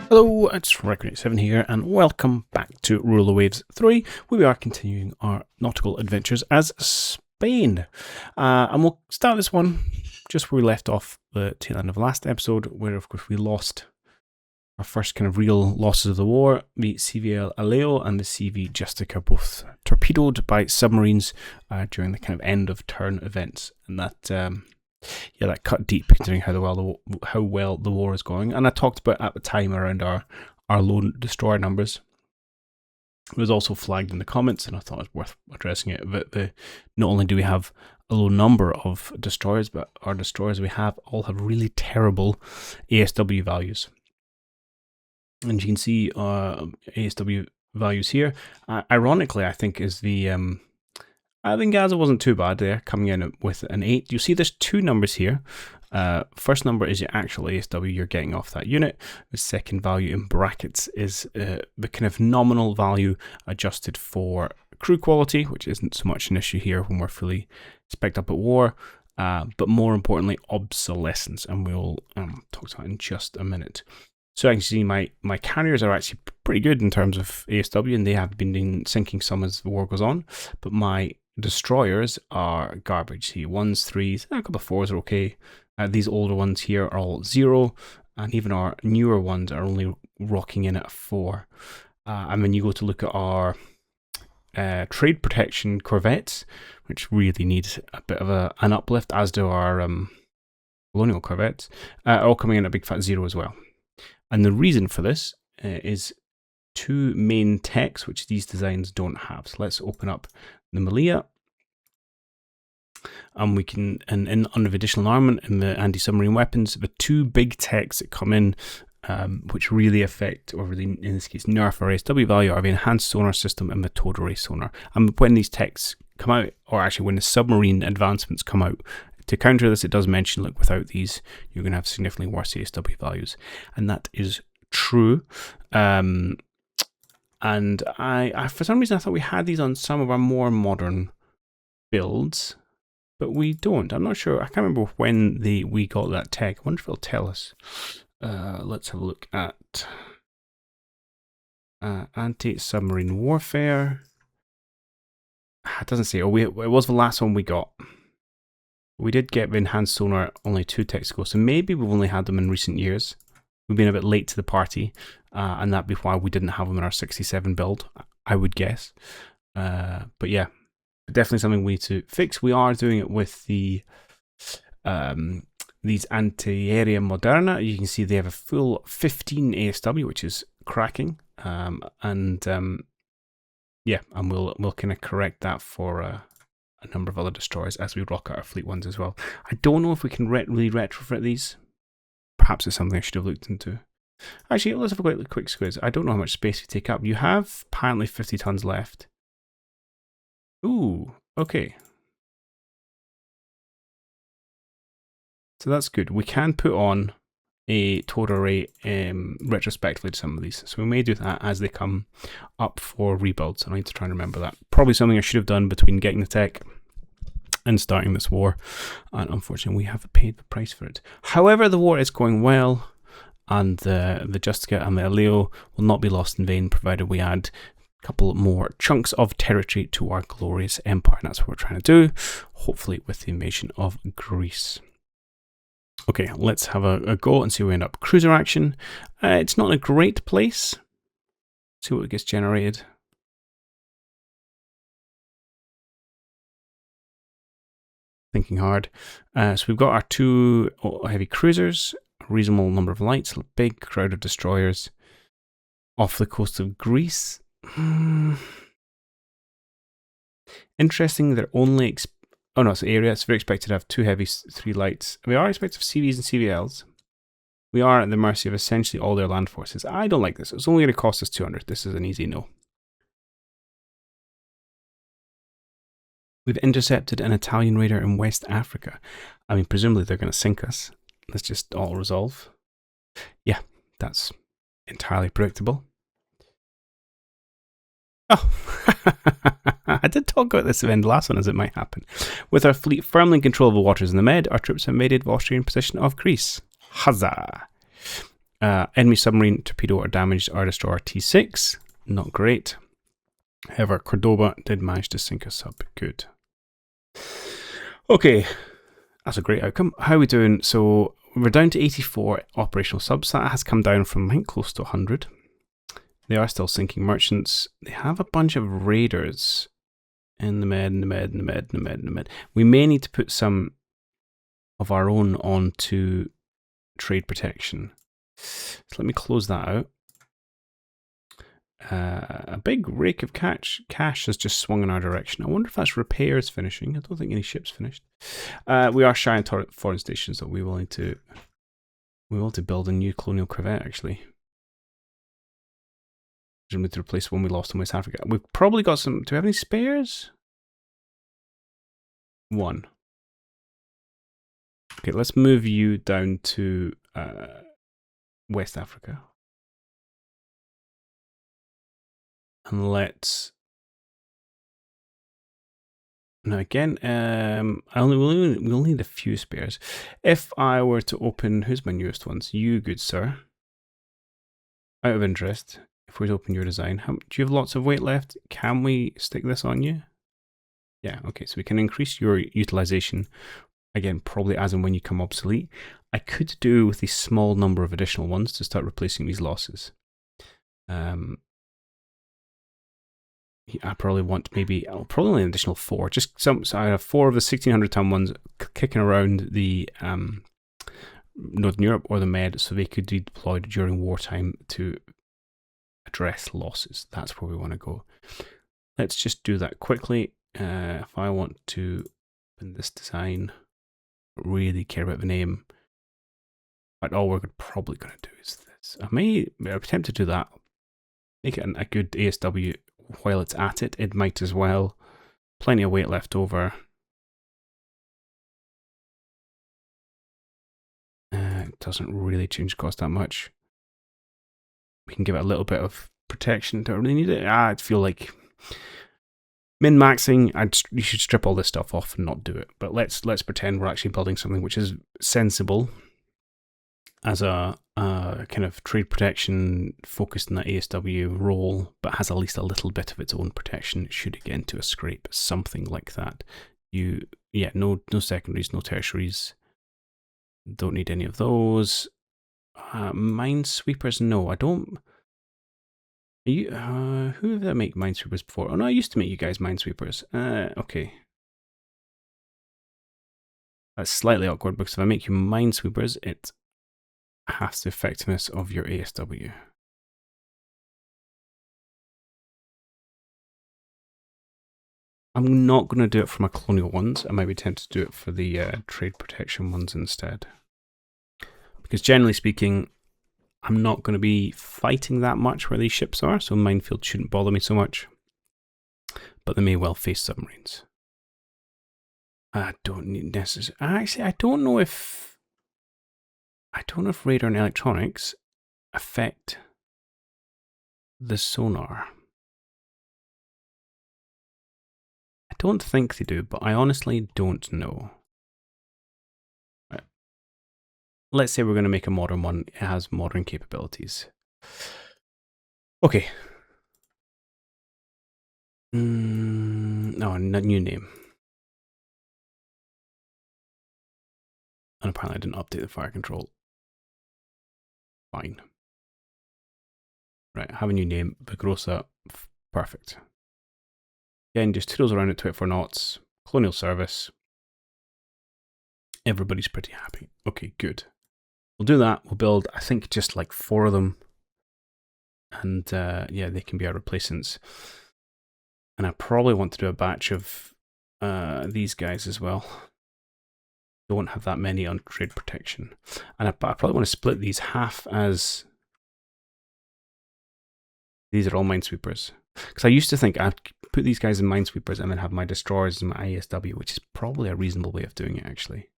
Hello, it's Record87 here, and welcome back to Rule of Waves 3, where we are continuing our nautical adventures as Spain. And we'll start this one just where we left off the tail end of the last episode, where of course we lost our first kind of real losses of the war. The CVL Aleo and the CV Justica both torpedoed by submarines during the kind of end of turn events, and that that cut deep considering how well the war is going. And I talked about at the time around our low destroyer numbers. It was also flagged in the comments, and I thought it was worth addressing it. But not only do we have a low number of destroyers, but our destroyers we have all have really terrible ASW values. And you can see ASW values here. Ironically, I think is the I think Gaza wasn't too bad there, coming in with an 8. You see there's two numbers here. First number is your actual ASW you're getting off that unit. The second value in brackets is the kind of nominal value adjusted for crew quality, which isn't so much an issue here when we're fully spec'd up at war, but more importantly, obsolescence, and we'll talk about that in just a minute. So I can see my carriers are actually pretty good in terms of ASW, and they have been sinking some as the war goes on, but my destroyers are garbage. See, 1s, 3s, a couple of 4s are okay. These older ones here are all 0, and even our newer ones are only rocking in at a 4. And when you go to look at our trade protection corvettes, which really need a bit of an uplift, as do our colonial corvettes, are all coming in at a big fat 0 as well. And the reason for this is two main techs, which these designs don't have. So let's open up the Malia, and we can, and under the additional armament and the anti-submarine weapons, the two big techs that come in, which really affect, or really in this case nerf our ASW value, are the enhanced sonar system and the towed array sonar. And when these techs come out, or actually when the submarine advancements come out, to counter this, it does mention, look, without these, you're going to have significantly worse ASW values. And that is true. And I, for some reason, I thought we had these on some of our more modern builds, but we don't. I'm not sure. I can't remember when we got that tech. I wonder if it'll tell us. Let's have a look at anti-submarine warfare. It doesn't say. Oh, it was the last one we got. We did get the enhanced sonar only 2 techs ago, so maybe we've only had them in recent years. We've been a bit late to the party, and that'd be why we didn't have them in our 67 build, I would guess. But yeah, definitely something we need to fix. We are doing it with the these Anti-Aerea Moderna. You can see they have a full 15 ASW, which is cracking. And we'll kind of correct that for a number of other destroyers as we rock out our fleet ones as well. I don't know if we can really retrofit these. Perhaps it's something I should have looked into. Actually, let's have a quick squiz. I don't know how much space you take up. You have apparently 50 tons left. Ooh, okay. So that's good. We can put on a towed array retrospectively to some of these. So we may do that as they come up for rebuilds. I need to try and remember that. Probably something I should have done between getting the tech and starting this war. And unfortunately, we have paid the price for it. However, the war is going well, and the Justica and the Aleo will not be lost in vain, provided we add a couple more chunks of territory to our glorious empire. And that's what we're trying to do, hopefully with the invasion of Greece. Okay, let's have a go and see where we end up. Cruiser action. It's not a great place. See what gets generated. Thinking hard. So we've got our 2 heavy cruisers, a reasonable number of lights, a big crowd of destroyers off the coast of Greece. Interesting, they're only oh no, it's area. So we're expected to have 2 heavies, 3 lights. We are expected to have CVs and CVLs. We are at the mercy of essentially all their land forces. I don't like this. It's only going to cost us 200. This is an easy no. We've intercepted an Italian raider in West Africa. I mean, presumably they're going to sink us. Let's just all resolve. Yeah, that's entirely predictable. Oh, I did talk about this event last one as it might happen. With our fleet firmly in control of the waters in the Med, our troops have invaded the Austrian position of Greece. Huzzah! Enemy submarine, torpedo, or damaged our destroyer T6. Not great. However, Cordoba did manage to sink a sub. Good. Okay, that's a great outcome. How are we doing? So we're down to 84 operational subs. That has come down from, I think, close to 100. They are still sinking merchants. They have a bunch of raiders in the med. We may need to put some of our own onto trade protection. So let me close that out. A big rake of cash has just swung in our direction. I wonder if that's repairs finishing. I don't think any ships finished. We are shy on foreign stations, so we will to build a new colonial corvette actually. Presumably to replace one we lost in West Africa. We've probably got some. Do we have any spares? One. Okay, let's move you down to West Africa. And let's... Now again, we'll need a few spares. If I were to open... Who's my newest ones? You, good sir. Out of interest, if we open your design, do you have lots of weight left? Can we stick this on you? Yeah, okay, so we can increase your utilization. Again, probably as and when you come obsolete. I could do with a small number of additional ones to start replacing these losses. I probably want maybe, probably an additional 4. Just some, so I have 4 of the 1600 ton ones kicking around the Northern Europe or the Med, so they could be deployed during wartime to address losses. That's where we want to go. Let's just do that quickly. If I want to open this design, really care about the name, but all we're probably going to do is this. I may attempt to do that. Make it a good ASW while it's at it. It might as well. Plenty of weight left over. It doesn't really change cost that much. We can give it a little bit of protection. Don't really need it. I feel like min-maxing, you should strip all this stuff off and not do it. But let's pretend we're actually building something which is sensible as a kind of trade protection focused in that ASW role, but has at least a little bit of its own protection should it get into a scrape, something like that. No secondaries, no tertiaries. Don't need any of those. Minesweepers, no, I don't. Who did I make minesweepers before? Oh no, I used to make you guys minesweepers. Okay. That's slightly awkward because if I make you minesweepers, it halves the effectiveness of your ASW. I'm not going to do it for my colonial ones. I might be tempted to do it for the trade protection ones instead. Because generally speaking, I'm not going to be fighting that much where these ships are, so minefield shouldn't bother me so much. But they may well face submarines. I don't need necessarily... Actually, I don't know if radar and electronics affect the sonar. I don't think they do, but I honestly don't know. Let's say we're going to make a modern one. It has modern capabilities. Okay. No, new name. And apparently I didn't update the fire control. Fine. Right, have a new name. Vigrosa. Perfect. Again, just toodles around at 24 knots. Colonial service. Everybody's pretty happy. Okay, good. We'll do that. We'll build, I think, just like 4 of them. And yeah, they can be our replacements. And I probably want to do a batch of these guys as well. Don't have that many on trade protection. And I probably want to split these half as... These are all minesweepers. Because I used to think I'd put these guys in minesweepers and then have my destroyers and my ASW, which is probably a reasonable way of doing it, actually.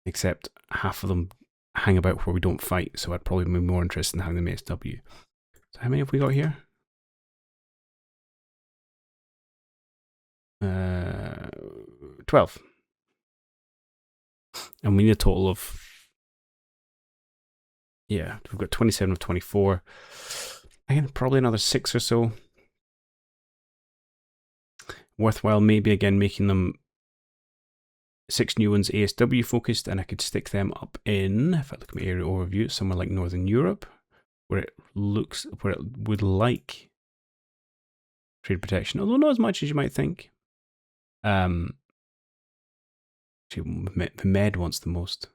Except half of them hang about where we don't fight, so I'd probably be more interested in having them ASW. So how many have we got here? 12. And we need a total of Yeah, we've got 27 of 24. Again, probably another 6 or so. Worthwhile maybe again making them 6 new ones ASW focused, and I could stick them up in, if I look at my area overview, somewhere like Northern Europe, where it would like trade protection, although not as much as you might think. The Med wants the most,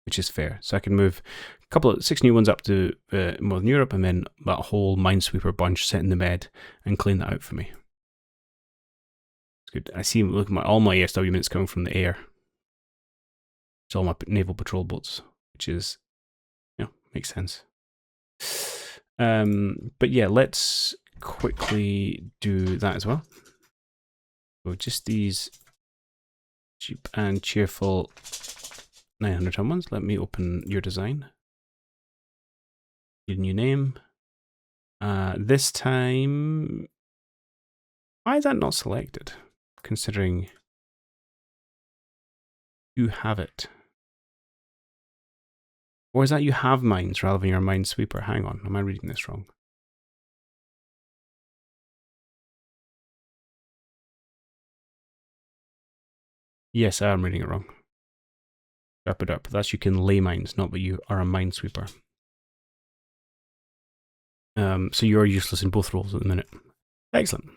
which is fair. So I can move a couple of 6 new ones up to Northern Europe, and then that whole Minesweeper bunch set in the Med and clean that out for me. It's good. I see, look at all my ASW units coming from the air. It's all my naval patrol boats, which is, makes sense. But yeah, let's quickly do that as well. So just these cheap and cheerful 900-ton ones. Let me open your design. Your new name. This time, why is that not selected? Considering you have it. Or is that you have mines rather than your Minesweeper? Hang on, am I reading this wrong? Yes, I am reading it wrong. Wrap it up. That's you can lay mines, not that you are a Minesweeper. So you are useless in both roles at the minute. Excellent.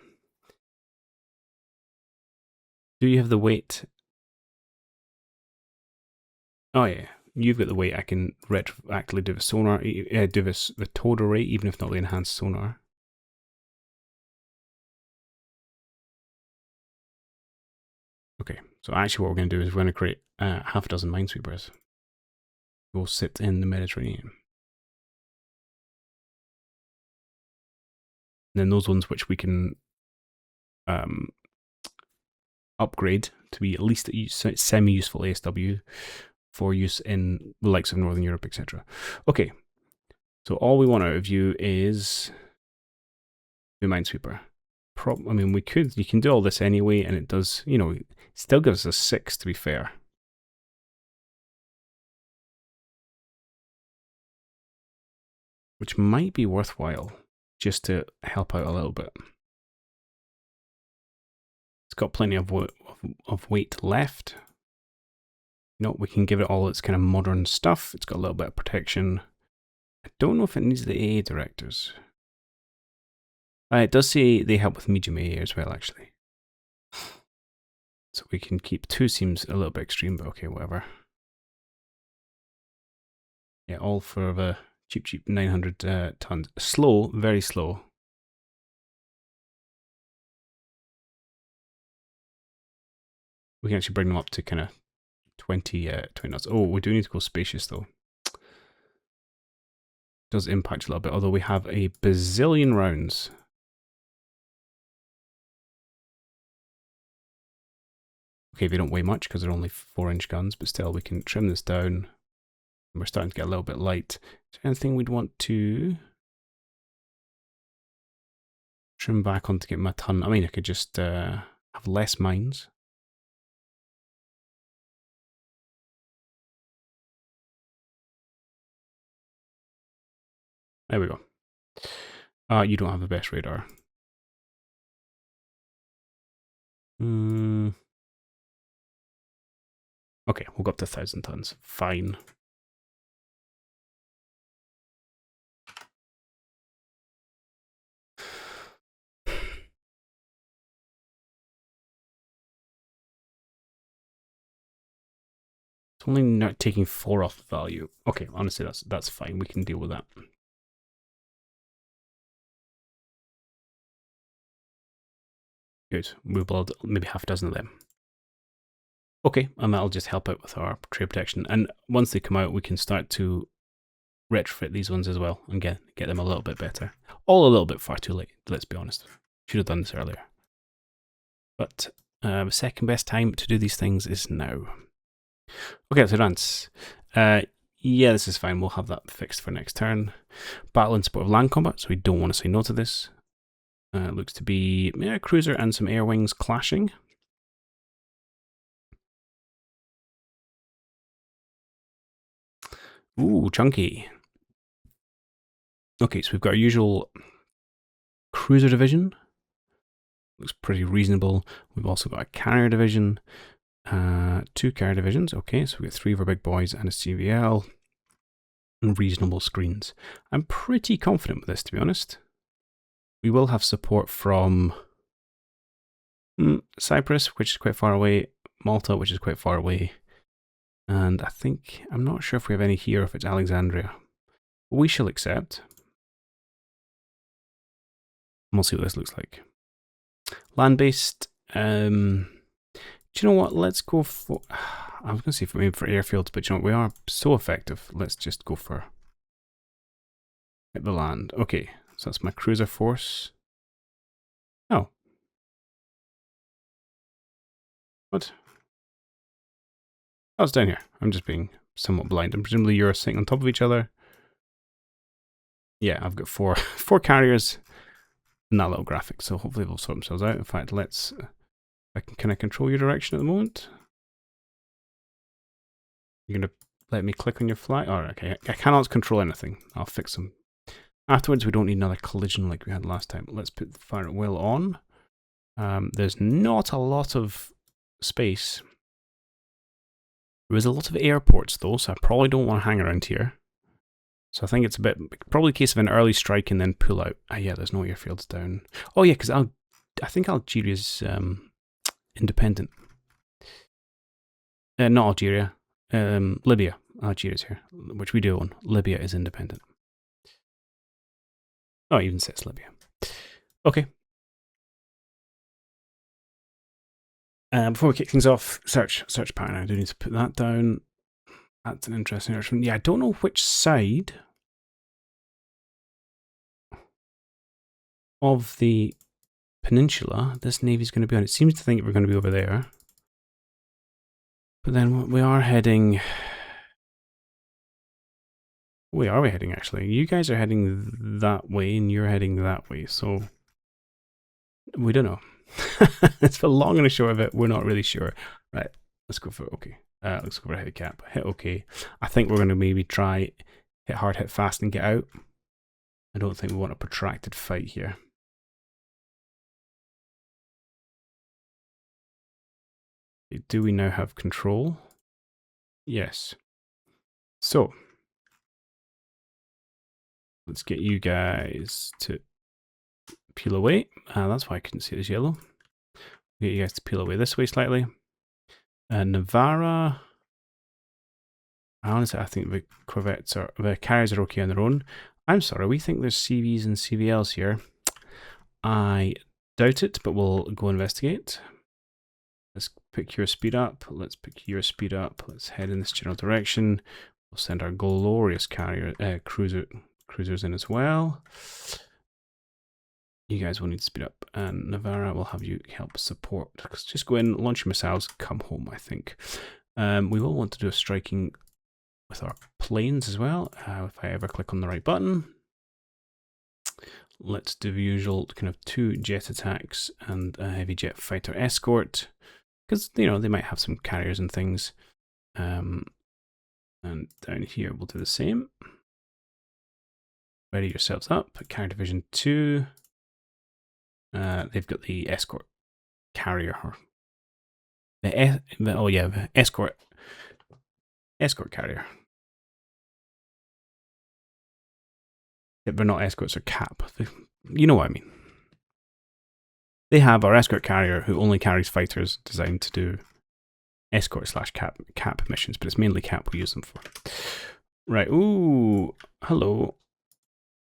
Do you have the weight? Oh yeah, you've got the weight. I can retroactively do the sonar, do this the towed array, even if not the enhanced sonar. Okay, so actually what we're going to do is we're going to create half a dozen Minesweepers. We'll sit in the Mediterranean. And then those ones which we can upgrade to be at least semi-useful ASW for use in the likes of Northern Europe, etc. Okay, so all we want out of you is the Minesweeper. I mean, you can do all this anyway, and it does, it still gives us 6 to be fair. Which might be worthwhile, just to help out a little bit. It's got plenty of weight left. We can give it all its kind of modern stuff. It's got a little bit of protection. I don't know if it needs the AA directors. It does say they help with medium AA as well, actually. So we can keep 2 seems a little bit extreme, but okay, whatever. Yeah, all for the cheap 900 tons. Slow, very slow. We can actually bring them up to kind of 20 knots. Oh, we do need to go spacious though. Does impact a little bit, although we have a bazillion rounds. Okay, they don't weigh much because they're only 4-inch guns, but still we can trim this down. We're starting to get a little bit light. Is there anything we'd want to trim back on to get my ton? I mean, I could just have less mines. There we go. You don't have the best radar. Okay, we'll go up to 1,000 tons. Fine. It's only not taking 4 off the value. Okay, honestly, that's fine. We can deal with that. Good. We'll build maybe half a dozen of them. Okay, and that'll just help out with our trade protection. And once they come out, we can start to retrofit these ones as well and get them a little bit better. All a little bit far too late, let's be honest. Should have done this earlier. But the second best time to do these things is now. Okay, so advance. Yeah, this is fine. We'll have that fixed for next turn. Battle in support of land combat, so we don't want to say no to this. It looks to be a cruiser and some air wings clashing. Ooh, chunky. Okay, so we've got our usual cruiser division. Looks pretty reasonable. We've also got a carrier division, 2 carrier divisions. Okay, so we've got 3 of our big boys and a CVL. And reasonable screens. I'm pretty confident with this, to be honest. We will have support from Cyprus, which is quite far away, Malta, which is quite far away, and I think, I'm not sure if we have any here, if it's Alexandria. But we shall accept. And we'll see what this looks like. Land-based, do you know what, let's go for, I was going to say maybe for airfields, but you know what, we are so effective, let's just go for hit the land. Okay, so that's my cruiser force. Oh. What? Oh, it's down here. I'm just being somewhat blind. And presumably you're sitting on top of each other. Yeah, I've got four carriers in that little graphic, so hopefully they'll sort themselves out. In fact, let's... can I control your direction at the moment? You're going to let me click on your flag? Oh, okay. I cannot control anything. I'll fix them. Afterwards, we don't need another collision like we had last time. Let's put the fire at will on. There's not a lot of space. There is a lot of airports though, so I probably don't want to hang around here. So I think it's a bit, probably a case of an early strike and then pull out. Ah, yeah, there's no airfields down. Oh yeah, because I think Algeria's independent. Not Algeria, Libya. Algeria's here, which we do own. Libya is independent. Oh, it even says Libya. Okay. Before we kick things off, search pattern. I do need to put that down. That's an interesting option. Yeah, I don't know which side of the peninsula this navy's going to be on. It seems to think we're going to be over there. But then we are heading... Where are we heading, actually? You guys are heading that way, and you're heading that way, so... We don't know. It's the long and the short of it, we're not really sure. Right, let's go for OK. Let's go for a hit cap. Hit OK. I think we're going to maybe try hit hard, hit fast, and get out. I don't think we want a protracted fight here. Do we now have control? Yes. So, let's get you guys to peel away. That's why I couldn't see it as yellow. Get you guys to peel away this way slightly. Navarra. Honestly, I think the corvettes are, the carriers are okay on their own. I'm sorry, we think there's CVs and CVLs here. I doubt it, but we'll go investigate. Let's pick your speed up. Let's pick your speed up. Let's head in this general direction. We'll send our glorious carrier cruisers in as well. You guys will need to speed up, and Navarra will have you help support. Just go in, launch your missiles, come home, I think. We will want to do a striking with our planes as well, if I ever click on the right button. Let's do the usual kind of 2 jet attacks and a heavy jet fighter escort, because, you know, they might have some carriers and things. And down here we'll do the same. Ready yourselves up, carrier division 2. They've got the escort carrier. The escort carrier. They're not escorts, or cap. You know what I mean. They have our escort carrier who only carries fighters designed to do escort / cap missions, but it's mainly cap we use them for. Right, ooh, hello.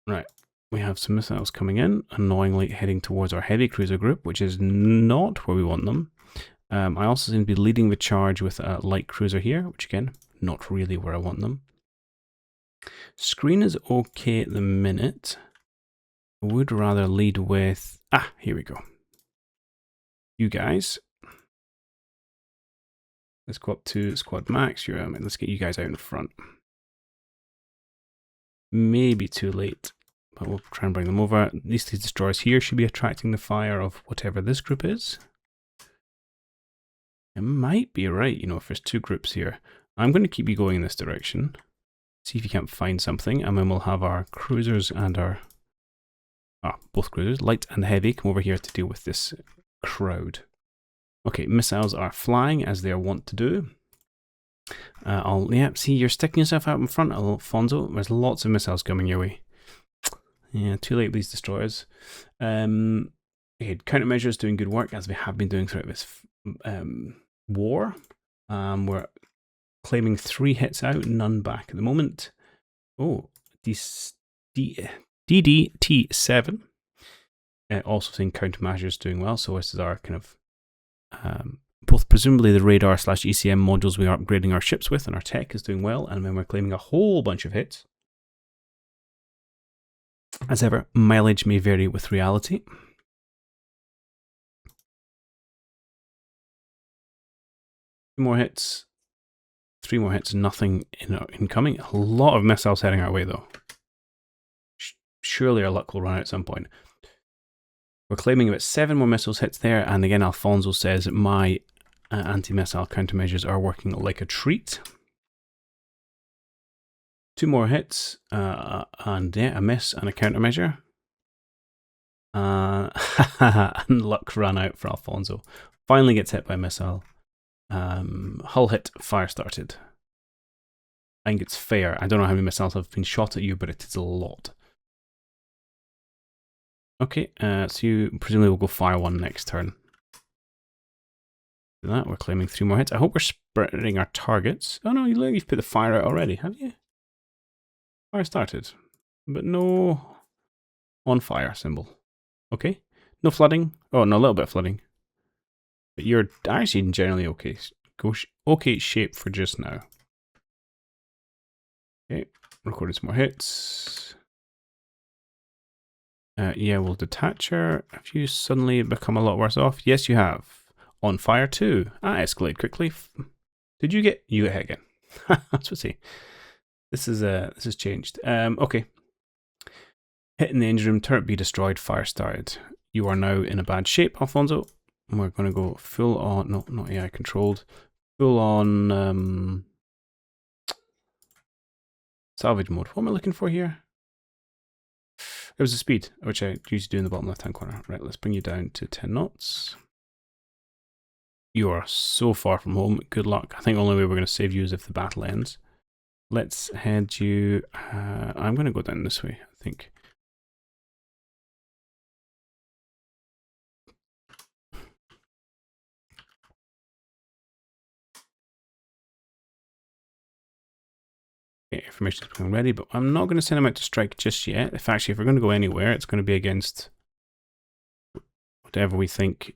Right, we have some missiles coming in, annoyingly heading towards our heavy cruiser group, which is not where we want them. I also seem to be leading the charge with a light cruiser here, which again, not really where I want them. Screen is okay at the minute. I would rather lead with... Ah, here we go. You guys. Let's go up to squad max. Let's get you guys out in front. Maybe too late, but we'll try and bring them over. At least these destroyers here should be attracting the fire of whatever this group is. It might be right, you know, if there's 2 groups here. I'm going to keep you going in this direction. See if you can't find something, and then we'll have our cruisers and our both cruisers, light and heavy, come over here to deal with this crowd. Okay, missiles are flying as they are wont to do. See, you're sticking yourself out in front, Alfonso. There's lots of missiles coming your way. Yeah, too late with these destroyers. Okay, countermeasures doing good work as we have been doing throughout this war. We're claiming 3 hits out, none back at the moment. Oh, DDT7. Also seeing countermeasures doing well, so this is our kind of both presumably the radar / ECM modules we are upgrading our ships with, and our tech is doing well, and then we're claiming a whole bunch of hits. As ever, mileage may vary with reality. More hits, 3 more hits, nothing incoming. A lot of missiles heading our way though. Surely our luck will run out at some point. We're claiming about 7 more missiles hits there, and again Alfonso says my anti-missile countermeasures are working like a treat. 2 more hits, and yeah, a miss and a countermeasure. And luck ran out for Alfonso. Finally gets hit by a missile. Hull hit, fire started. I think it's fair. I don't know how many missiles have been shot at you, but it is a lot. Okay, so you presumably will go fire 1 next turn. Do that, we're claiming 3 more hits. I hope we're spreading our targets. Oh no, you've put the fire out already, have you? Fire started, but no on fire symbol. Okay, no flooding. Oh, no, a little bit of flooding. But you're actually generally okay. Okay shape for just now. Okay, recorded some more hits. Yeah, we'll detach her. Have you suddenly become a lot worse off? Yes, you have. On fire too. Escalate quickly. Did you get hit again? That's what I say. This is changed. Okay. Hit in the engine room, turret be destroyed, fire started. You are now in a bad shape, Alfonso. We're going to go full on, no, not AI controlled, full on salvage mode. What am I looking for here? It was the speed, which I usually do in the bottom left-hand corner. Right, let's bring you down to 10 knots. You are so far from home. Good luck. I think the only way we're going to save you is if the battle ends. Let's head you... I'm going to go down this way, I think. Okay, information is becoming ready, but I'm not going to send him out to strike just yet. If we're going to go anywhere, it's going to be against whatever we think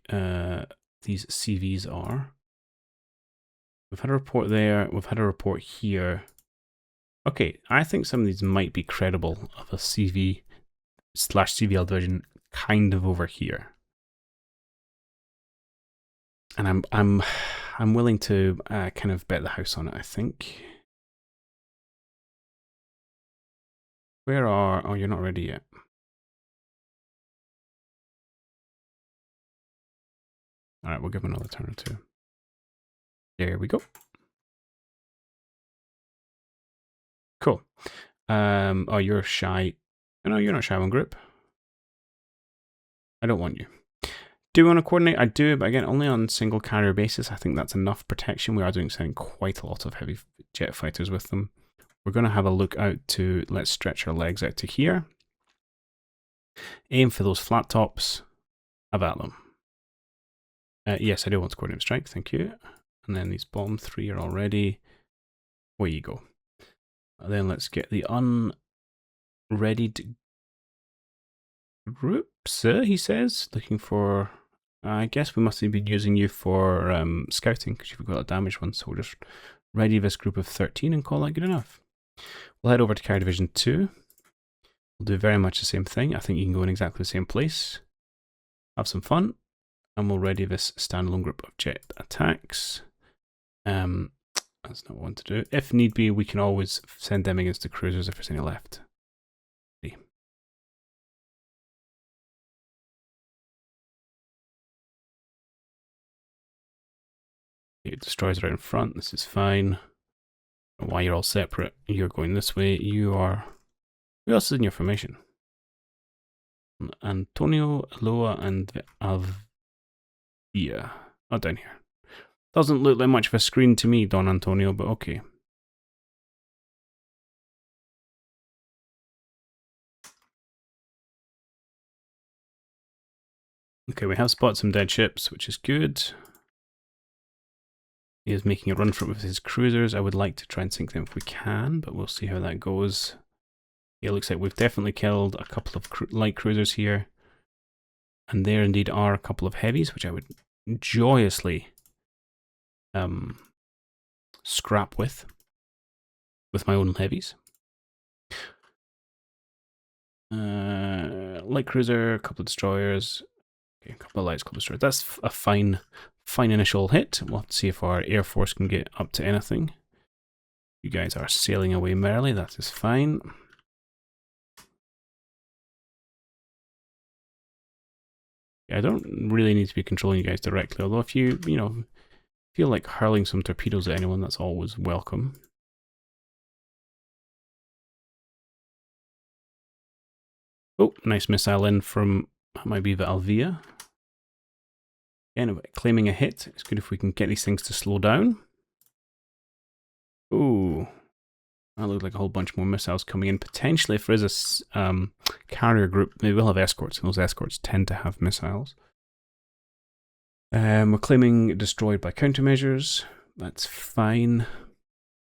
these CVs are. We've had a report there. We've had a report here. Okay, I think some of these might be credible of a CV / CVL division kind of over here. And I'm willing to kind of bet the house on it, I think. Oh, you're not ready yet. All right, we'll give him another turn or 2. There we go. Cool. Oh, you're shy. No, you're not shy on group. I don't want you. Do we want to coordinate? I do, but again, only on single carrier basis. I think that's enough protection. We are sending quite a lot of heavy jet fighters with them. We're going to have a look out to, let's stretch our legs out to here. Aim for those flat tops. Have at them. Yes, I do want to coordinate strike, thank you. And then these bomb 3 are already. Away you go. And then let's get the unreadied groups, he says. Looking for, I guess we must have been using you for scouting because you've got a damaged one. So we'll just ready this group of 13 and call that good enough. We'll head over to Carrier Division 2. We'll do very much the same thing. I think you can go in exactly the same place. Have some fun. And we'll ready this standalone group of jet attacks. That's not one to do. If need be, we can always send them against the cruisers if there's any left. It destroys right in front. This is fine. Why you're all separate. You're going this way. You are... Who else is in your formation? Antonio, Loa, and Avia. Oh, down here. Doesn't look like much of a screen to me, Don Antonio, but okay. Okay, we have spotted some dead ships, which is good. He is making a run for it with his cruisers. I would like to try and sink them if we can, but we'll see how that goes. It looks like we've definitely killed a couple of light cruisers here. And there indeed are a couple of heavies, which I would joyously scrap with my own heavies. Light cruiser, a couple of destroyers. Okay, a couple of lights, a couple of destroyers. That's a fine initial hit. We'll have to see if our Air Force can get up to anything. You guys are sailing away merrily, that is fine. I don't really need to be controlling you guys directly, although if you feel like hurling some torpedoes at anyone, that's always welcome. Oh, nice missile in from, that might be the Alvia. Anyway, claiming a hit. It's good if we can get these things to slow down. Ooh, that looked like a whole bunch more missiles coming in. Potentially, if there is a carrier group, maybe we'll have escorts, and those escorts tend to have missiles. We're claiming destroyed by countermeasures. That's fine.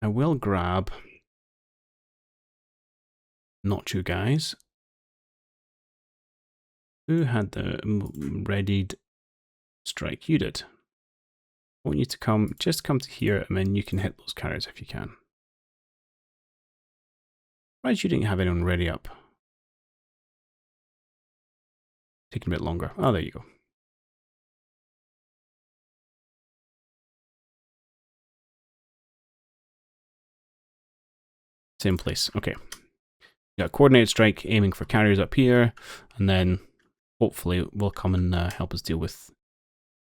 I will grab... Not you guys. Who had the readied strike? You did. I want you to just come to here, and then you can hit those carriers if you can. Why you didn't have anyone ready up? Taking a bit longer. Oh, there you go. Same place. Okay. Got a coordinated strike aiming for carriers up here, and then hopefully will come and help us deal with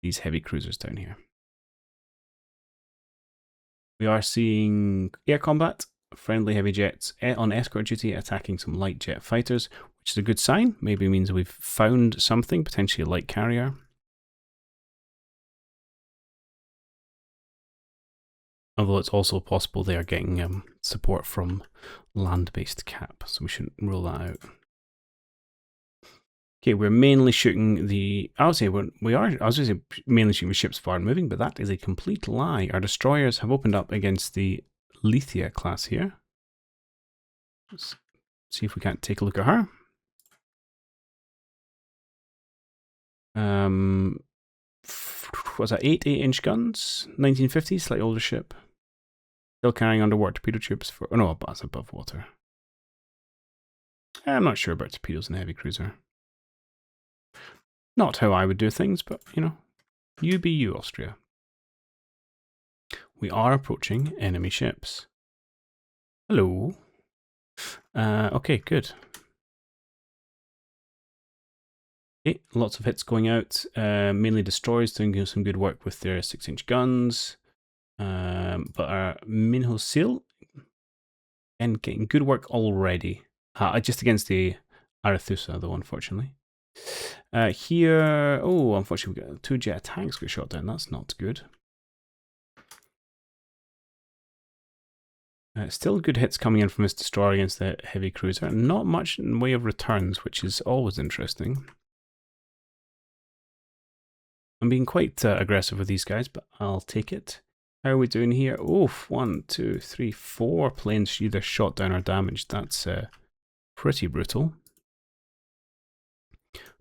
these heavy cruisers down here. We are seeing air combat, friendly heavy jets on escort duty attacking some light jet fighters, which is a good sign. Maybe means we've found something, potentially a light carrier. Although it's also possible they are getting support from land-based cap, so we shouldn't rule that out. Okay, we're mainly shooting the... I was going to say mainly shooting the ships far and moving, but that is a complete lie. Our destroyers have opened up against the Lethia class here. Let's see if we can't take a look at her. Was that 8-inch guns? 1950s, slightly older ship. Still carrying underwater torpedo tubes for... Oh no, that's above water. I'm not sure about torpedoes in a heavy cruiser. Not how I would do things, but, you be you, Austria. We are approaching enemy ships. Hello. Okay, good. Okay, lots of hits going out. Mainly destroyers doing some good work with their 6-inch guns. But our Minho Seal and getting good work already. Just against the Arethusa, though, unfortunately. Here, oh, unfortunately, we got 2 jet tanks got shot down. That's not good. Still good hits coming in from this destroyer against the heavy cruiser. Not much in way of returns, which is always interesting. I'm being quite aggressive with these guys, but I'll take it. How are we doing here? Oof, 1, 2, 3, 4 planes either shot down or damaged. That's pretty brutal.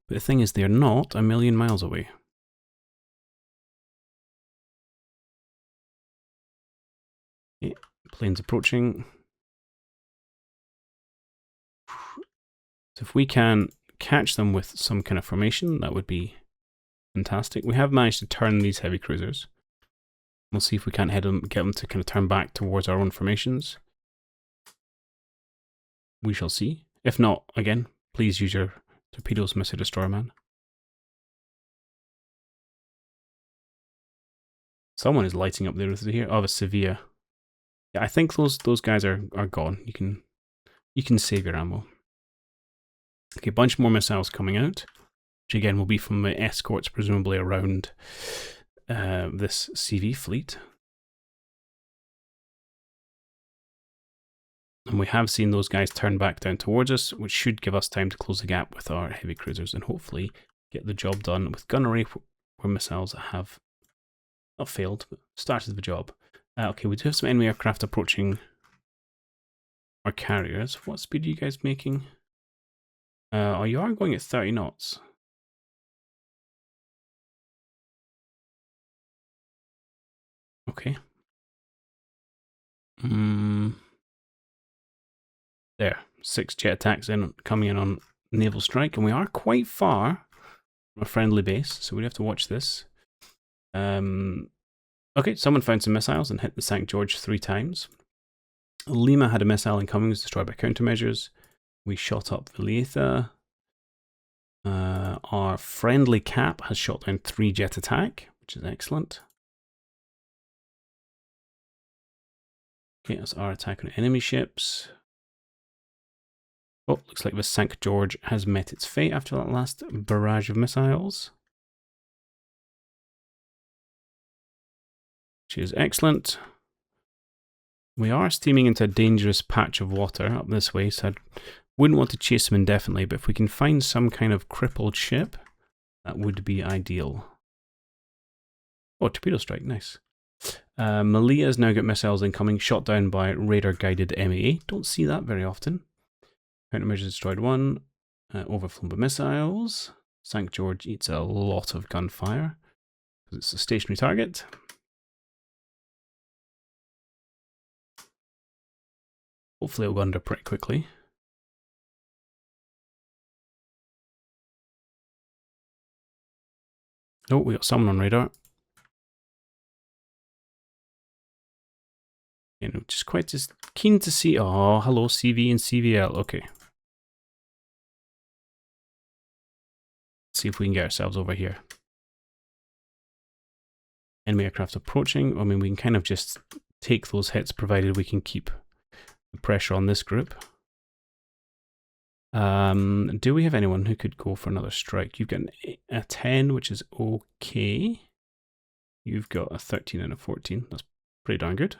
But the thing is, they're not a million miles away. Okay, planes approaching. So if we can catch them with some kind of formation, that would be fantastic. We have managed to turn these heavy cruisers. We'll see if we can't get them to kind of turn back towards our own formations. We shall see. If not, again, please use your torpedoes, Mr. Destroyer Man. Someone is lighting up there here. Oh, the Sevilla. Yeah, I think those guys are gone. You can save your ammo. Okay, a bunch more missiles coming out, which again will be from the escorts presumably around this CV fleet. And we have seen those guys turn back down towards us, which should give us time to close the gap with our heavy cruisers and hopefully get the job done with gunnery where missiles have not failed, but started the job. Okay, we do have some enemy aircraft approaching our carriers. What speed are you guys making? Oh, you are going at 30 knots. Okay. There, 6 jet attacks coming in on naval strike, and we are quite far from a friendly base, so we have to watch this. Okay, someone found some missiles and hit the St. George 3 times. Lima had a missile incoming, was destroyed by countermeasures. We shot up Valietha. Our friendly Cap has shot down 3 jet attack, which is excellent. Okay, that's our attack on enemy ships. Oh, looks like the St. George has met its fate after that last barrage of missiles. Which is excellent. We are steaming into a dangerous patch of water up this way, so I wouldn't want to chase them indefinitely, but if we can find some kind of crippled ship, that would be ideal. Oh, torpedo strike, nice. Malia's now got missiles incoming, shot down by radar-guided MAA. Don't see that very often. Countermeasures destroyed 1. Overflown by missiles. St. George eats a lot of gunfire, because it's a stationary target. Hopefully it'll go under pretty quickly. Oh, we got someone on radar. You know, just keen to see. Oh, hello, CV and CVL. Okay. Let's see if we can get ourselves over here. Enemy aircraft approaching. I mean, we can kind of just take those hits provided we can keep the pressure on this group. Do we have anyone who could go for another strike? You've got a 10, which is okay. You've got a 13 and a 14. That's pretty darn good.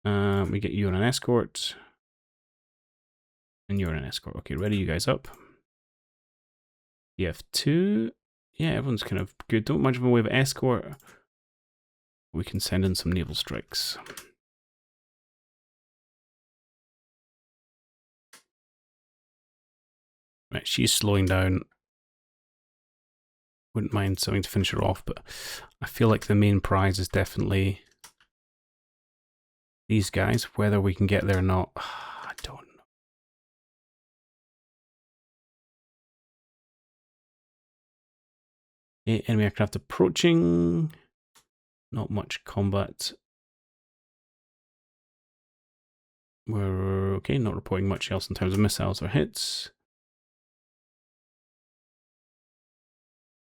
We get you on an escort. And you're an escort. Okay, ready you guys up. You have 2. Yeah, everyone's kind of good. Don't much of a way of escort. We can send in some naval strikes. Right, she's slowing down. Wouldn't mind something to finish her off, but I feel like the main prize is definitely these guys. Whether we can get there or not, I don't know. Enemy aircraft approaching. Not much combat. We're okay, not reporting much else in terms of missiles or hits.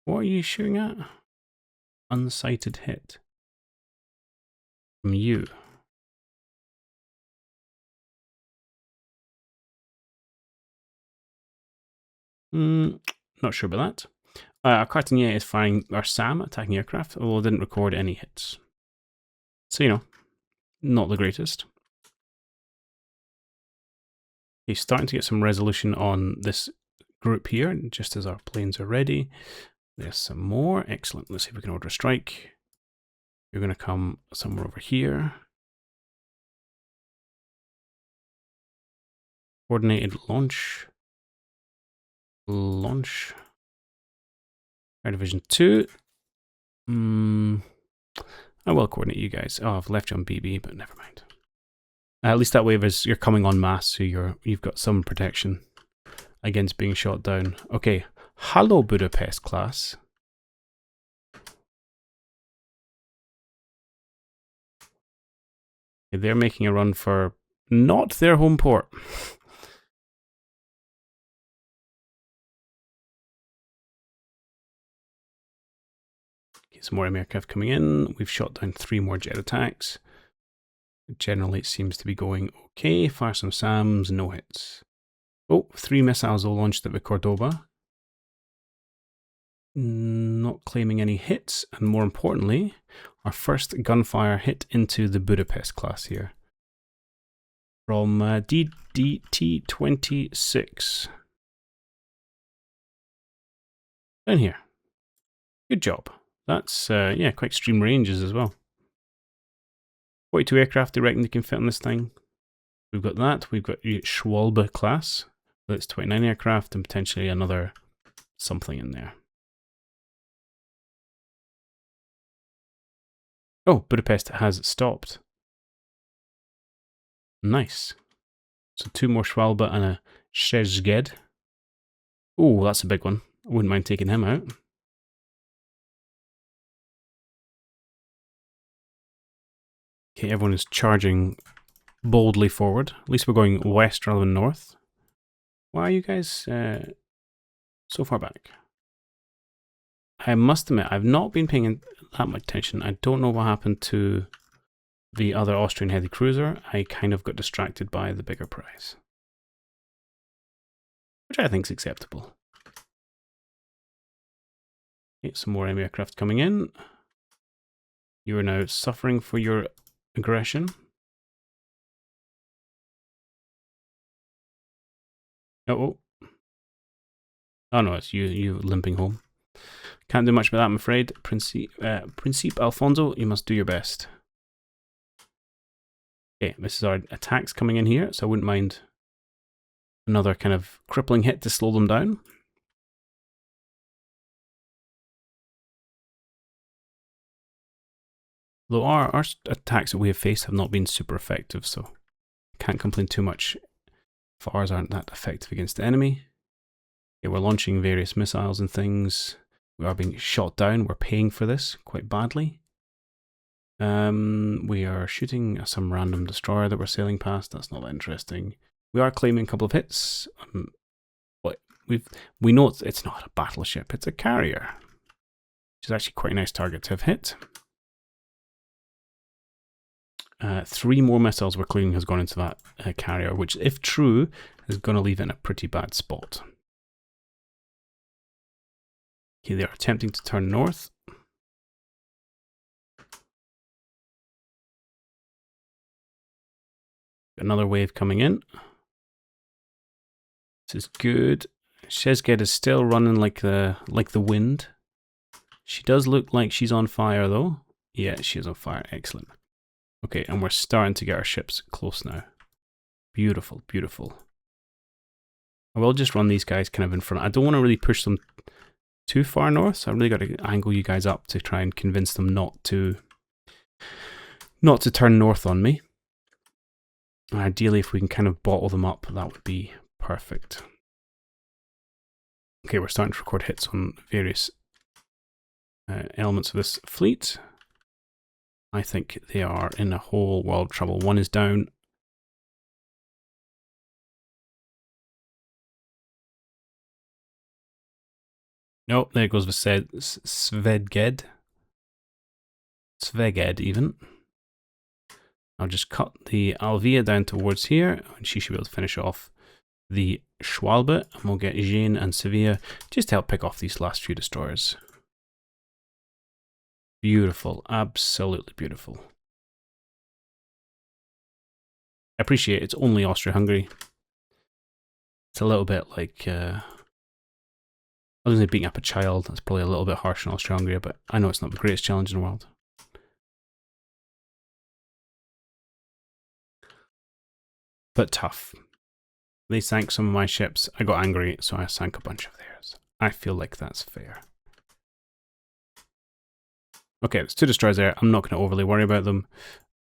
What are you shooting at? Unsighted hit. From you. Not sure about that. Our Cartanier is firing our SAM attacking aircraft, although it didn't record any hits. So, you know, not the greatest. He's starting to get some resolution on this group here, just as our planes are ready. There's some more. Excellent. Let's see if we can order a strike. You're going to come somewhere over here. Coordinated launch. Launch. Air Division 2. I will coordinate you guys. Oh, I've left you on BB, but never mind. At least that way, you're coming en masse, so you've got some protection against being shot down. Okay, hello Budapest class. Okay, they're making a run for not their home port. Okay, some more enemy aircraft coming in. We've shot down 3 more jet attacks. Generally, it seems to be going okay. Fire some SAMs, no hits. Oh, 3 missiles all launched at the Cordoba. Not claiming any hits, and more importantly, our first gunfire hit into the Budapest class here. From DDT-26. Down here. Good job. That's, yeah, quite extreme ranges as well. 42 aircraft, they reckon they can fit on this thing. We've got that. We've got Schwalbe class. That's 29 aircraft and potentially another something in there. Oh, Budapest has stopped. Nice. So 2 more Schwalbe and a Szeged. Oh, that's a big one. I wouldn't mind taking him out. Okay, everyone is charging boldly forward. At least we're going west rather than north. Why are you guys so far back? I must admit, I've not been paying that much attention. I don't know what happened to the other Austrian heavy cruiser. I kind of got distracted by the bigger prize, which I think is acceptable. Okay, some more enemy aircraft coming in. You are now suffering for your aggression. Oh no, it's you limping home. Can't do much about that, I'm afraid. Principe Alfonso, you must do your best. Okay, this is our attacks coming in here, so I wouldn't mind another kind of crippling hit to slow them down. Though our attacks that we have faced have not been super effective, so can't complain too much. Fires aren't that effective against the enemy. Okay, we're launching various missiles and things. We are being shot down. We're paying for this quite badly. We are shooting some random destroyer that we're sailing past. That's not that interesting. We are claiming a couple of hits. But we know it's not a battleship. It's a carrier, which is actually quite a nice target to have hit. 3 more missiles we're claiming has gone into that carrier, which, if true, is going to leave it in a pretty bad spot. Okay, they are attempting to turn north. Another wave coming in. This is good. Szeged is still running like the wind. She does look like she's on fire though. Yeah, she is on fire. Excellent. Okay, and we're starting to get our ships close now. Beautiful, beautiful. I will just run these guys kind of in front. I don't want to really push them too far north, so I really got to angle you guys up to try and convince them not to turn north on me. And ideally, if we can kind of bottle them up, that would be perfect. Okay, we're starting to record hits on various elements of this fleet. I think they are in a whole world of trouble. One is down. Nope, there goes the Szeged. Szeged even. I'll just cut the Alvia down towards here, and she should be able to finish off the Schwalbe, and we'll get Jane and Sevilla just to help pick off these last few destroyers. Beautiful, absolutely beautiful. I appreciate it's only Austria-Hungary. It's a little bit like, I was going to say beating up a child. That's probably a little bit harsh in Austria-Hungary, but I know it's not the greatest challenge in the world. But tough. They sank some of my ships. I got angry, so I sank a bunch of theirs. I feel like that's fair. Okay, there's 2 destroyers there. I'm not going to overly worry about them.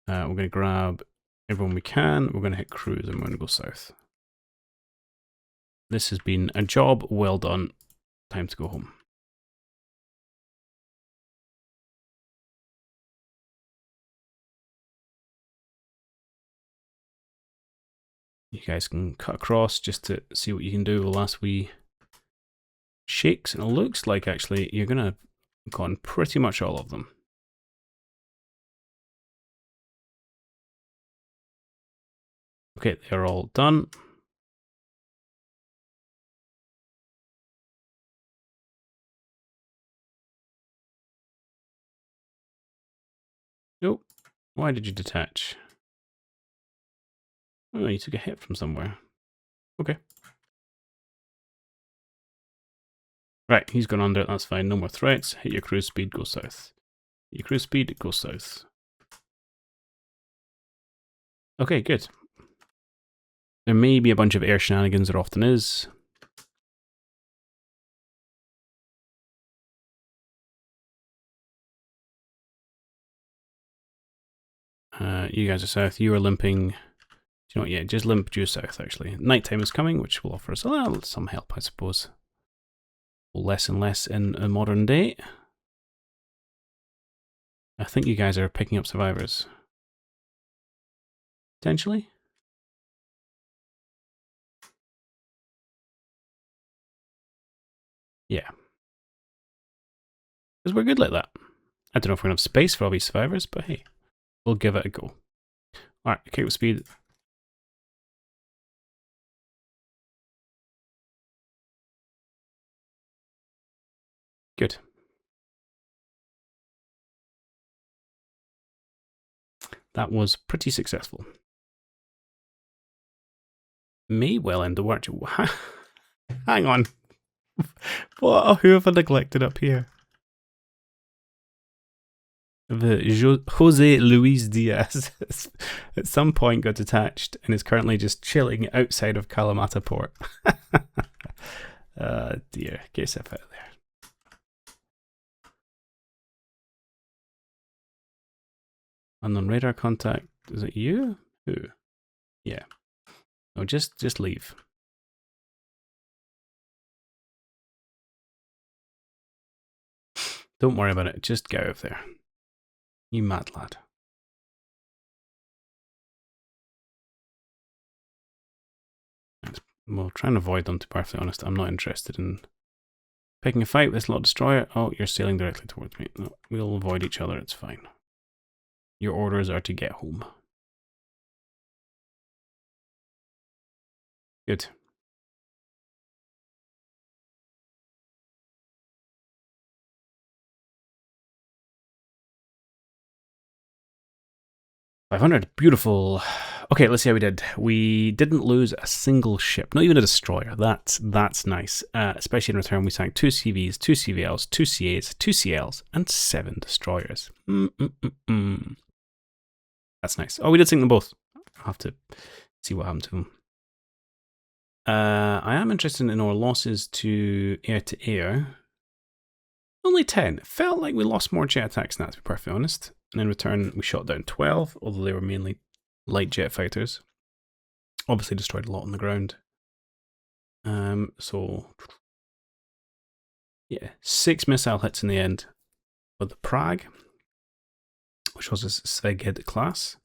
We're going to grab everyone we can. We're going to hit cruise and we're going to go south. This has been a job well done. Time to go home. You guys can cut across just to see what you can do while we shakes. And it looks like actually you're going to have gotten pretty much all of them. Okay, they're all done. Nope. Why did you detach? Oh, you took a hit from somewhere. Okay. Right, he's gone under it, that's fine. No more threats. Hit your cruise speed, go south. Hit your cruise speed, go south. Okay, good. There may be a bunch of air shenanigans, there often is. You guys are south. You are limping. You know what? Yeah, just limp due south, actually. Nighttime is coming, which will offer us some help, I suppose. Less and less in a modern day. I think you guys are picking up survivors. Potentially? Yeah. Because we're good like that. I don't know if we're going to have space for all these survivors, but hey, we'll give it a go. Alright, okay, with speed. Good. That was pretty successful. May well end the work. Hang on. What? Who have I neglected up here? The Jose Luis Diaz at some point got detached and is currently just chilling outside of Kalamata port. Dear, get yourself out of there. Unknown radar contact. Is it you? Who? Yeah. No, just leave. Don't worry about it. Just get out of there. You mad lad. We'll try and avoid them, to be perfectly honest. I'm not interested in picking a fight with this lot destroyer. Oh, you're sailing directly towards me. No, we'll avoid each other. It's fine. Your orders are to get home. Good. $500. Beautiful. Okay, let's see how we did. We didn't lose a single ship, not even a destroyer. That's nice. Especially in return, we sank 2 CVs, 2 CVLs, 2 CAs, 2 CLs, and 7 destroyers. That's nice. Oh, we did sink them both. I'll have to see what happened to them. I am interested in our losses to air. Only 10. It felt like we lost more jet attacks than that, to be perfectly honest. And in return, we shot down 12, although they were mainly light jet fighters. Obviously destroyed a lot on the ground. So, yeah, 6 missile hits in the end for the Prague, which was a Sveged class.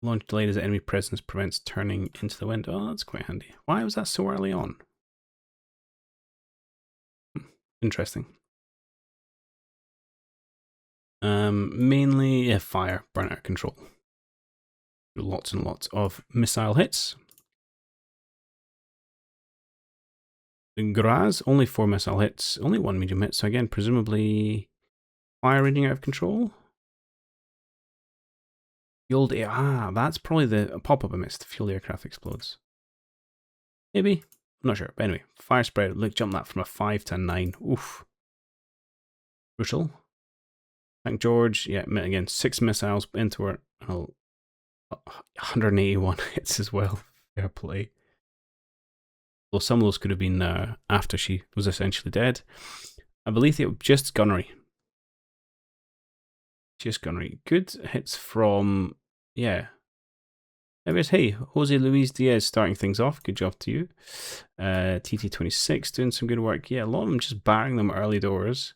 Launch delayed as enemy presence prevents turning into the wind. Oh, that's quite handy. Why was that so early on? Interesting. Mainly fire, burnout control. Lots and lots of missile hits. Graz, only 4 missile hits, only 1 medium hit, so again, presumably fire reading out of control. Fueled that's probably the pop-up I missed. Fueled aircraft explodes. Maybe? I'm not sure. But anyway, fire spread. Look, jump that from a 5 to a 9. Oof. Brutal. Thank George. Yeah, again, 6 missiles into her. 181 hits as well. Fair play. Well, some of those could have been after she was essentially dead. I believe it was just gunnery. Just gunnery. Good hits from, yeah. Anyways, hey, Jose Luis Diaz starting things off. Good job to you. TT-26 doing some good work. Yeah, a lot of them just barring them early doors.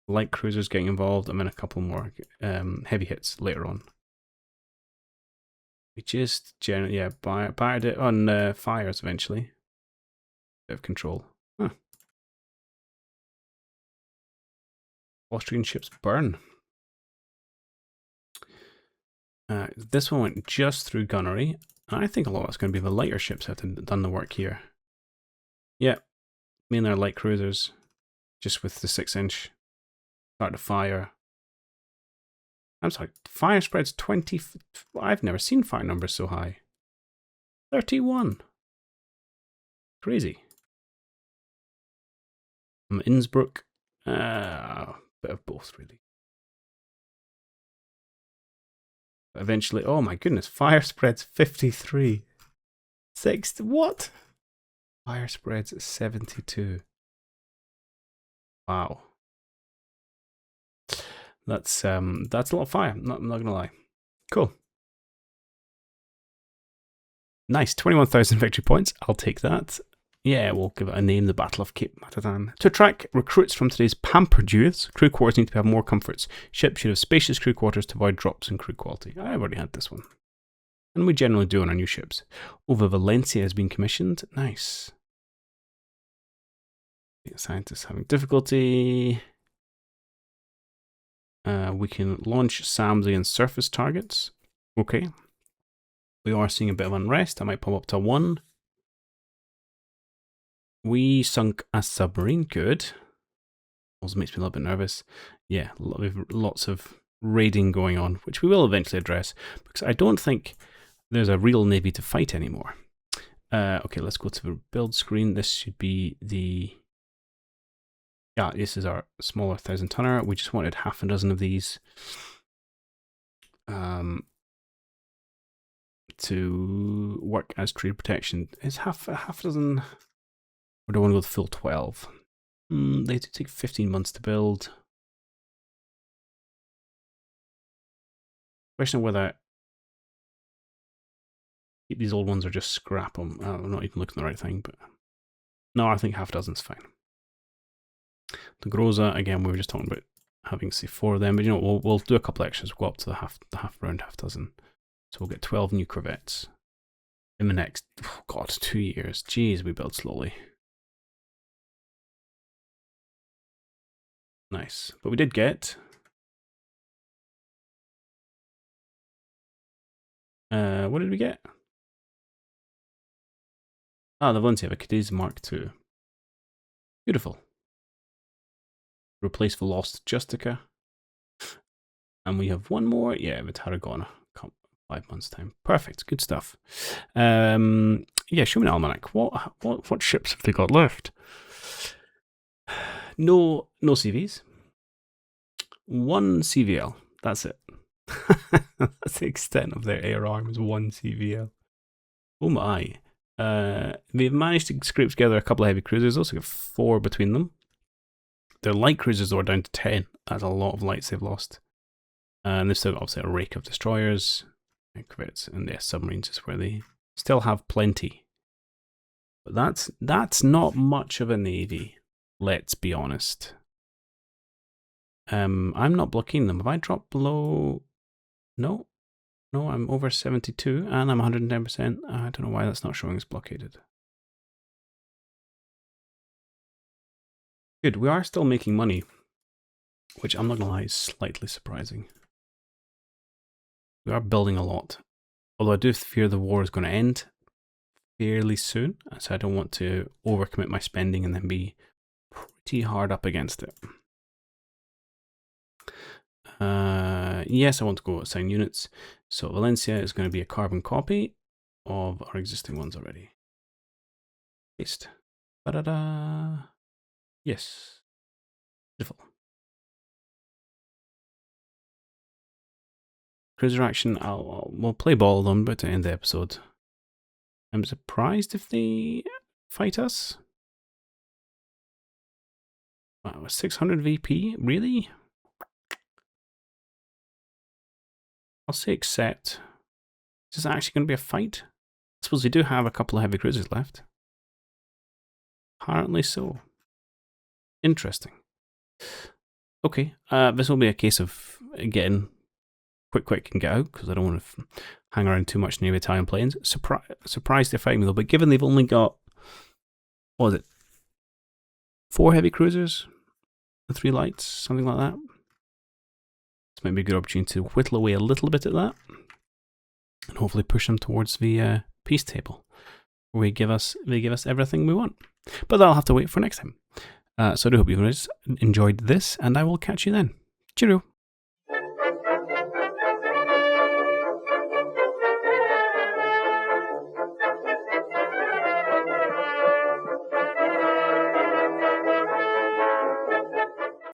Light cruisers getting involved, and then a couple more heavy hits later on. We just generally, yeah, battered it on fires eventually. Bit of control. Huh. Austrian ships burn. This one went just through gunnery. I think a lot of it's going to be the lighter ships that have done the work here. Yeah, mainly our light cruisers, just with the 6-inch. Start to fire. I'm sorry, fire spread's 20. I've never seen fire numbers so high. 31. Crazy. Innsbruck. Bit of both, really. But eventually, oh my goodness, fire spread's 53. What? Fire spread's 72. Wow. That's a lot of fire. I'm not gonna lie. Cool. Nice, 21,000 victory points. I'll take that. Yeah, we'll give it a name, the Battle of Cape Matadan. To attract recruits from today's pampered youths, crew quarters need to have more comforts. Ships should have spacious crew quarters to avoid drops in crew quality. I've already had this one. And we generally do on our new ships. Over Valencia has been commissioned. Nice. Scientists having difficulty. We can launch SAMs against surface targets. Okay. We are seeing a bit of unrest. I might pop up to 1. We sunk a submarine. Good. Also makes me a little bit nervous. Yeah, lots of raiding going on, which we will eventually address, because I don't think there's a real navy to fight anymore. Okay, let's go to the build screen. This should be the... Yeah, this is our smaller 1,000-tonner. We just wanted half a dozen of these to work as trade protection. Is half a dozen, or do I want to go with full 12? They do take 15 months to build. Question of whether keep these old ones or just scrap them. I'm not even looking at the right thing, but no, I think half a dozen's fine. The Groza, again, we were just talking about having, say, 4 of them, but you know, we'll do a couple extras. We'll go up to around half dozen. So we'll get 12 new corvettes in the next, oh God, 2 years. Jeez, we build slowly. Nice. But we did get... what did we get? Ah, the Valencia, the Cadiz Mark II. Beautiful. Replace the lost Justica. And we have one more. Yeah, the Tarragona. 5 months' time. Perfect. Good stuff. Yeah, show me an almanac. What ships have they got left? No CVs. 1 CVL. That's it. That's the extent of their air arms. 1 CVL. Oh my. They've managed to scrape together a couple of heavy cruisers. Also got 4 between them. Their light cruisers are down to 10. That's a lot of lights they've lost. And they've still got obviously a rake of destroyers, corvettes, and their submarines is where they still have plenty. But that's not much of a navy, let's be honest. I'm not blocking them. Have I dropped below? No. No, I'm over 72 and I'm 110%. I don't know why that's not showing as blockaded. Good, we are still making money, which I'm not gonna lie is slightly surprising. We are building a lot, although I do fear the war is going to end fairly soon, so I don't want to overcommit my spending and then be pretty hard up against it. Yes, I want to go assign units, so Valencia is going to be a carbon copy of our existing ones already. Paste. Da-da-da. Yes. Beautiful. Cruiser action, we'll play ball with them, but to end the episode. I'm surprised if they fight us. Wow, 600 VP? Really? I'll say accept. Is this actually going to be a fight? I suppose we do have a couple of heavy cruisers left. Apparently so. Interesting. Okay, this will be a case of getting quick and get out, because I don't want to hang around too much near the Italian planes. Surprised they're fighting me though, but given they've only got, what was it, 4 heavy cruisers and 3 lights, something like that. This might be a good opportunity to whittle away a little bit at that. and hopefully push them towards the peace table, where they give us everything we want. But that'll have to wait for next time. So I do hope you guys enjoyed this, and I will catch you then. Cheerio.